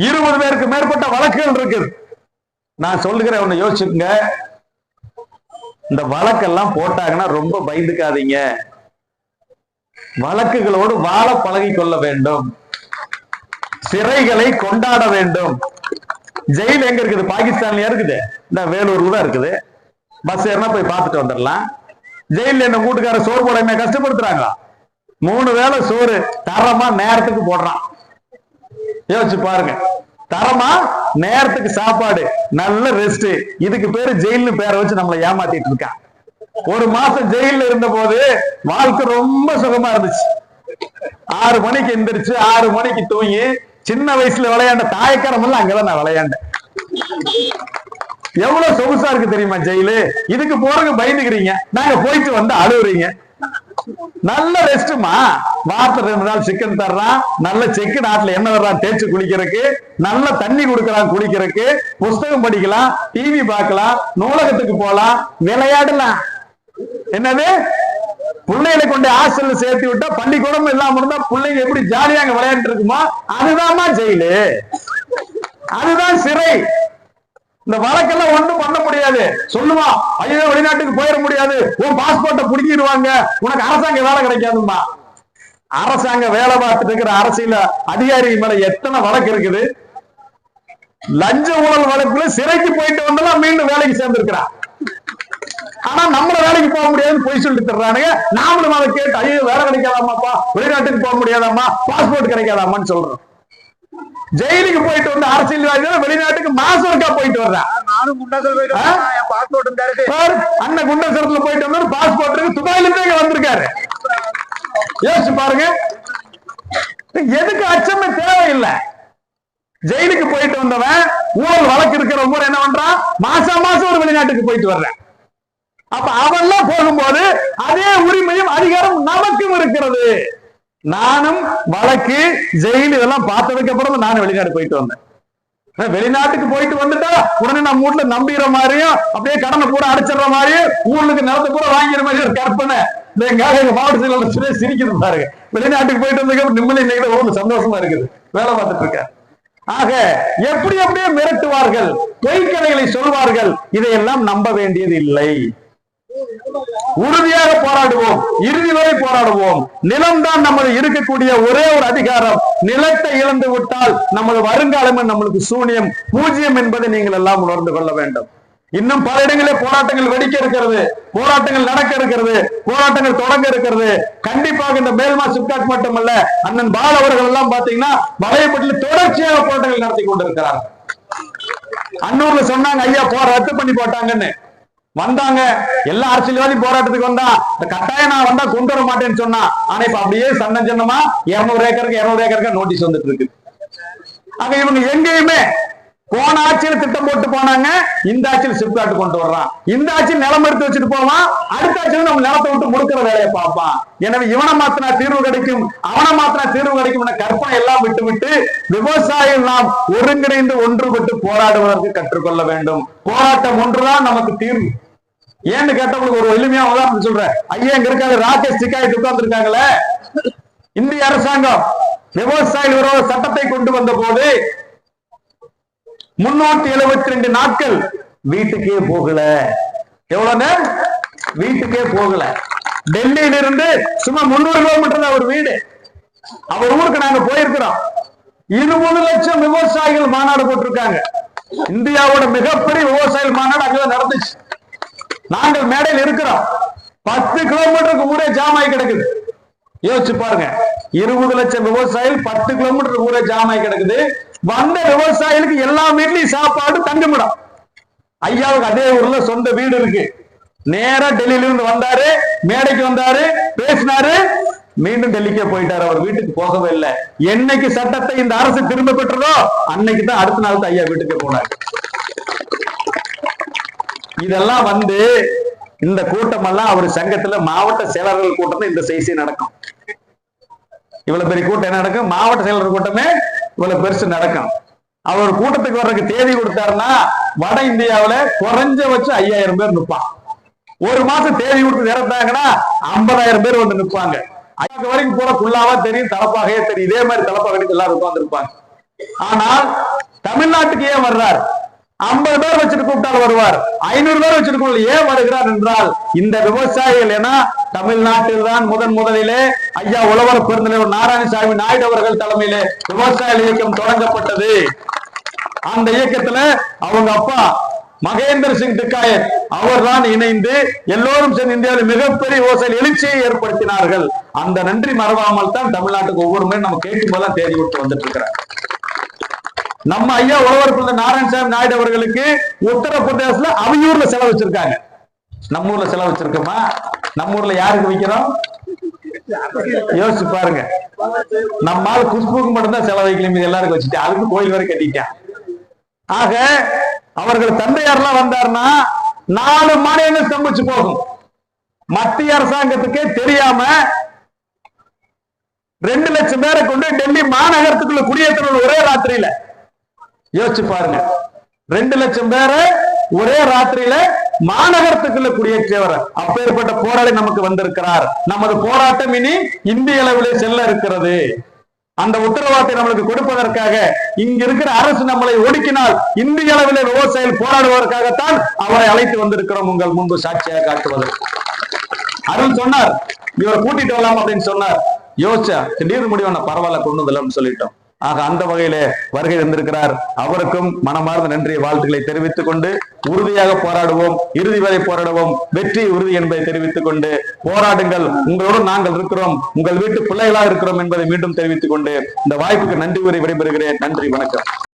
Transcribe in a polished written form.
20 பேருக்கு மேற்பட்ட வழக்குகள் இருக்குது. நான் சொல்லுகிறேன், ஒண்ணு யோசிச்சுங்க. இந்த வழக்கெல்லாம் போட்டாங்கன்னா ரொம்ப பயந்துக்காதீங்க. வழக்குகளோடு வாழ பழகி கொள்ள வேண்டும். சிறைகளை கொண்டாட வேண்டும். ஜெயில் எங்க இருக்குது? பாகிஸ்தான்லயா இருக்குது? இந்த வேலூர்ல தான் இருக்குது. பஸ் ஏறினா போய் பார்த்துட்டு வந்துடலாம். ஜெயில என்ன வீட்டுக்கார சோறு போட என்ன கஷ்டப்படுத்துறாங்க? 3 வேளை சோறு தரமா நேரத்துக்கு போடுறான். யோசிச்சு பாருங்க. தரமா நேரத்துக்கு சாப்பாடு, நல்ல ரெஸ்ட். இதுக்கு பேரு ஜெயில்னு பேரை வச்சு நம்மளை ஏமாத்திட்டு இருக்கான். 1 மாசம் ஜெயில இருந்த போது வாழ்க்கை ரொம்ப சுகமா இருந்துச்சு. 6 மணிக்கு எந்திரிச்சு 6 மணிக்கு தூங்கி சின்ன வயசுல விளையாண்ட தாயக்கரம் எல்லாம் அங்கதான் நான் விளையாண்டேன். எவ்வளவு சொகுசா இருக்கு தெரியுமா ஜெயிலு? இதுக்கு போறதுக்கு பயந்துக்கிறீங்க, நாங்க போயிட்டு வந்து அழுவுறீங்க. நல்ல ரெஸ்ட்மா. வாரத்துல 2 நாள் சிக்கன் தர்றான், நல்ல செக்கு நாட்டுல என்ன தர்றான் தேய்ச்சி குளிக்கிறதுக்கு, நல்ல தண்ணி கொடுக்கறான் குடிக்கிறதுக்கு, புஸ்தகம் படிக்கலாம், டிவி பார்க்கலாம், நூலகத்துக்கு போலாம், விளையாடலாம். என்னது? பிள்ளைகளை கொண்டு ஹாஸ்டல்ல சேர்த்து விட்டா பள்ளிக்கூடம் இல்லாம இருந்தா பிள்ளைங்க எப்படி ஜாலியா அங்க விளையாண்டு இருக்குமா? அதுதான் ஜெயிலு, அதுதான் சிறை. இந்த வழக்கெல்லாம் ஒண்ணும் பண்ண முடியாது. சொல்லுவான், ஐயோ வெளிநாட்டுக்கு போயிட முடியாது, உன் பாஸ்போர்ட்டை புடிங்கிடுவாங்க, உனக்கு அரசாங்க வேலை கிடைக்காதுமா. அரசாங்க வேலை பார்த்துட்டு இருக்கிற அரசியல் அதிகாரி மேல எத்தனை வழக்கு இருக்குது? லஞ்ச ஊழல் வழக்குல சிறைக்கு போயிட்டு வந்தெல்லாம் மீண்டும் வேலைக்கு சேர்ந்திருக்கிறான். ஆனா நம்மள வேலைக்கு போக முடியாதுன்னு போய் சொல்லிட்டு தர்றானுங்க. நாமளும் அதை கேட்டு ஐயோ வேலை கிடைக்காதாமாப்பா, வெளிநாட்டுக்கு போக முடியாதாமா, பாஸ்போர்ட் கிடைக்காதாமான்னு சொல்றோம். ஜெயிலுக்கு போயிட்டு வந்து அரசியல்வாதிகள் வெளிநாட்டுக்கு மாசம் இருக்கா போயிட்டு வர்றேன். அண்ணன் குண்டசரத்துல போயிட்டு வந்தாரு, பாஸ்போர்ட் இருக்கு, துபாயில இருந்து வந்திருக்காரு. யோசிச்சு பாருங்க. எதுக்கு அச்சமே தேவையில்லை. ஜெயிலுக்கு போயிட்டு வந்தவன் ஊழல் வழக்கு இருக்கிற ஊர் என்ன பண்றான்? மாசம் மாசம் ஒரு வெளிநாட்டுக்கு போயிட்டு வர்றேன். அப்ப அவெல்லாம் போகும்போது அதே உரிமையும் அதிகாரம் நமக்கும் இருக்கிறது. நானும் வழக்கு ஜெயில் இதெல்லாம் பார்த்ததுக்கு அப்புறம் நானும் வெளிநாடு போயிட்டு வந்தேன். வெளிநாட்டுக்கு போயிட்டு வந்துட்டா உடனே நம்ம வீட்டுல நம்பிற மாதிரியும் அப்படியே கடனை கூட அடைச்சிடுற மாதிரியும் ஊருக்கு நிலத்தை கூட வாங்கிற மாதிரி ஒரு கற்பனை எங்க மாவட்ட செயலாளர் சிரிக்கிறது பாருங்க. வெளிநாட்டுக்கு போயிட்டு வந்ததுக்கு நிம்மதி இன்னைக்கு ரொம்ப சந்தோஷமா இருக்குது, வேலை பார்த்துட்டு இருக்க. ஆக எப்படி அப்படியே மிரட்டுவார்கள், பொய்க்கதைகளை சொல்வார்கள். இதையெல்லாம் நம்ப வேண்டியது இல்லை. உறுதியாக போராடுவோம், இறுதி வரை போராடுவோம். நிலம்தான் நமது இருக்கக்கூடிய ஒரே ஒரு அதிகாரம். நிலத்தை இழந்து விட்டால் நமது வருங்காலம் நம்மளுக்கு சூனியம், பூஜ்ஜியம் என்பதை நீங்கள் எல்லாம் உணர்ந்து கொள்ள வேண்டும். இன்னும் பல இடங்களில் போராட்டங்கள் வெடிக்க இருக்கிறது, போராட்டங்கள் நடக்க இருக்கிறது, போராட்டங்கள் தொடங்க இருக்கிறது. கண்டிப்பாக இந்த மேல்மா சிப்காட் மட்டுமல்ல, அண்ணன் பால் அவர்கள் எல்லாம் பாத்தீங்கன்னா வளையப்பட்டில் தொடர்ச்சியாக போராட்டங்கள் நடத்தி கொண்டிருக்கிறார். அன்னூர்ல சொன்னாங்க ஐயா ரத்து பண்ணி போட்டாங்கன்னு. வந்தாங்க, எல்லா அரசியல்வாதியும் போராட்டத்துக்கு வந்தா, இந்த கட்டாயம் நான் வந்தா கொண்டு வர மாட்டேன்னு சொன்னா. ஆனா இப்ப அப்படியே சன்ன சின்னமா 200 ஏக்கருக்கு நோட்டீஸ் வந்துட்டு இருக்கு. ஆக இவங்க எங்கேயுமே போன ஆட்சியில் திட்டம் போட்டு போனாங்க, இந்த ஆட்சியில் சிப்காட் கொண்டு வர்றான். இந்த ஆட்சியில் நிலம் எடுத்து வச்சுட்டு போவான், அடுத்த ஆட்சியில் நம்ம நிலத்தை விட்டு முடுக்கிற வேலையை பார்ப்பான். எனவே இவனை மாத்தினா தீர்வு கிடைக்கும், அவனை மாத்தினா தீர்வு கிடைக்கும் கற்பனை எல்லாம் விட்டு விவசாயம் நாம் ஒருங்கிணைந்து ஒன்றுபட்டு போராடுவதற்கு கற்றுக்கொள்ள வேண்டும். போராட்டம் ஒன்றுதான் நமக்கு தீர்வு. ஏன்னு கேட்டவங்களுக்கு ஒரு எளிமையா உதாரணம் சொல்றேன். ஐயா இங்க இருக்காங்க, ராகேஷ் டிகாயத் உட்கார்ந்து இருக்காங்களே. இந்திய அரசாங்கம் விவசாய விரோத சட்டத்தை கொண்டு வந்த போது 372 நாட்கள் வீட்டுக்கே போகல. எவ்வளவு நேரம் வீட்டுக்கே போகல. டெல்லியில இருந்து சும்மா 300 கிலோமீட்டர் தான் ஒரு வீடு. அவர் ஊருக்கு நாங்க போயிருக்கிறோம். 20 லட்சம் விவசாயிகள் மாநாடு போட்டிருக்காங்க. இந்தியாவோட மிகப்பெரிய விவசாய மாநாடு அங்கதான் நடந்துச்சு. நாங்கள் மேடையில் இருக்கிறோம். 10 கிலோமீட்டருக்கு ஊரே ஜாமாய் கிடக்குது. யோசிச்சு பாருங்க, 20 லட்சம் விவசாயிகள் 10 கிலோமீட்டருக்கு ஊரே ஜாமாய் கிடக்குது. வந்த விவசாயிகளுக்கு எல்லா வீட்லயும் சாப்பாடு, தங்குமிடம். ஐயாவுக்கு அதே ஊர்ல சொந்த வீடு இருக்கு. நேரா டெல்லியில இருந்து வந்தாரு, மேடைக்கு வந்தாரு, பேசினாரு, மீண்டும் டெல்லிக்கே போயிட்டாரு. அவர் வீட்டுக்கு போகவே இல்லை. என்னைக்கு சட்டத்தை இந்த அரசு திரும்ப பெற்றதோ அன்னைக்கு தான் அடுத்த நாள் தான் ஐயா வீட்டுக்கே போனார். இதெல்லாம் இந்த கூட்டம் எல்லாம் அவர் சங்கத்துல மாவட்ட செயலாளர்கள் கூட்டம் இந்த செய்தி நடக்கும். இவ்வளவு பெரிய கூட்டம் என்ன நடக்கும்? மாவட்ட செயலாளர் கூட்டமே இவ்வளவு பெருசு நடக்கும். அவர் கூட்டத்துக்கு வர்றதுக்கு தேதி கொடுத்தாருன்னா வட இந்தியாவில குறைஞ்சபட்சம் 5000 பேர் நிற்பான். ஒரு மாசம் தேதி கொடுத்து நிறத்தாங்கன்னா 50,000 பேர் வந்து நிற்பாங்க. ஐயாக்கு வரைக்கும் போற குள்ளாவா தெரியும், தலப்பாகையே தெரியும். இதே மாதிரி தலப்பாக எல்லாரும் உட்கார்ந்து இருப்பாங்க. ஆனால் தமிழ்நாட்டுக்கு ஏன் வர்றார்? 50 பேர் வச்சுட்டு கூப்பிட்டால் வருவார், 500 பேர் வச்சுட்டு ஏன் வருகிறார் என்றால் இந்த விவசாயிகள். ஏன்னா தமிழ்நாட்டில் தான் முதலிலே ஐயா உழவர் பெருந்தலைவர் நாராயணசாமி நாயுடு அவர்கள் தலைமையிலே விவசாய இயக்கம் தொடங்கப்பட்டது. அந்த இயக்கத்துல அவங்க அப்பா மகேந்திர சிங் டிக்காயத் அவர்தான் இணைந்து எல்லோரும் சேர்ந்து இந்தியாவில் மிகப்பெரிய விவசாய எழுச்சியை ஏற்படுத்தினார்கள். அந்த நன்றி மறவாமல் தான் தமிழ்நாட்டுக்கு ஒவ்வொரு முறை நம்ம கேட்கும் போதெல்லாம் தேடி விட்டு வந்துட்டு இருக்கிறார். நம்ம ஐயா உழவர் பெருந்தலைவர் நாராயணசாமி நாயுடு அவர்களுக்கு உத்தரப்பிரதேசத்துல அவையூர்ல செலவு வச்சிருக்காங்க. நம்ம ஊர்ல செலவு வச்சிருக்கோமா? நம்ம ஊர்ல யாருக்கு வைக்கிறோம்? யோசிச்சு பாருங்க. நம்மால் குஷ்புக்கு மட்டும்தான் செலவு வைக்கல, எல்லாருக்கும் வச்சுட்டு அதுக்கு கோயில் வரை கட்டிட்டேன். ஆக அவர்கள் தந்தையார்லாம் வந்தார்னா 4 மாநிலங்கள் ஸ்தம்பிச்சு போகும். மத்திய அரசாங்கத்துக்கே தெரியாம 2 லட்சம் பேரை கொண்டு டெல்லி மாநகரத்துக்குள்ள குடியேற்றணும் ஒரே ராத்திரியில. யோசிச்சு பாருங்க, 2 லட்சம் பேரை ஒரே ராத்திரியில மாநகரத்துக்குள்ள குடியேற்றியவர். அப்பேற்பட்ட போராளி நமக்கு வந்திருக்கிறார். நமது போராட்டம் இனி இந்திய அளவிலே செல்ல இருக்கிறது. அந்த உத்தரவாதத்தை நம்மளுக்கு கொடுப்பதற்காக இங்க இருக்கிற அரசு நம்மளை ஒடுக்கினால் இந்திய அளவிலே விவசாயிகள் போராடுவதற்காகத்தான் அவரை அழைத்து வந்திருக்கிறோம் உங்கள் முன்பு சாட்சியாக காட்டுவதற்கு. அருள் சொன்னார் இவரை கூட்டிட்டு வரலாம் அப்படின்னு சொன்னார். யோசிச்சா திடீர்னு முடிவான பரவாயில்ல கொண்டு வரலாம்னு சொல்லிட்டோம். ஆக அந்த வகையிலே வருகை வந்திருக்கிறார். அவருக்கும் மனமார்ந்த நன்றியை வாழ்த்துக்களை தெரிவித்துக் கொண்டு உறுதியாக போராடுவோம், இறுதி வரை போராடுவோம், வெற்றி உறுதி என்பதை தெரிவித்துக் கொண்டு போராடுங்கள், உங்களோடு நாங்கள் இருக்கிறோம், உங்கள் வீட்டு பிள்ளைகளாக இருக்கிறோம் என்பதை மீண்டும் தெரிவித்துக் கொண்டு இந்த வாய்ப்புக்கு நன்றி கூறி விடைபெறுகிறேன். நன்றி, வணக்கம்.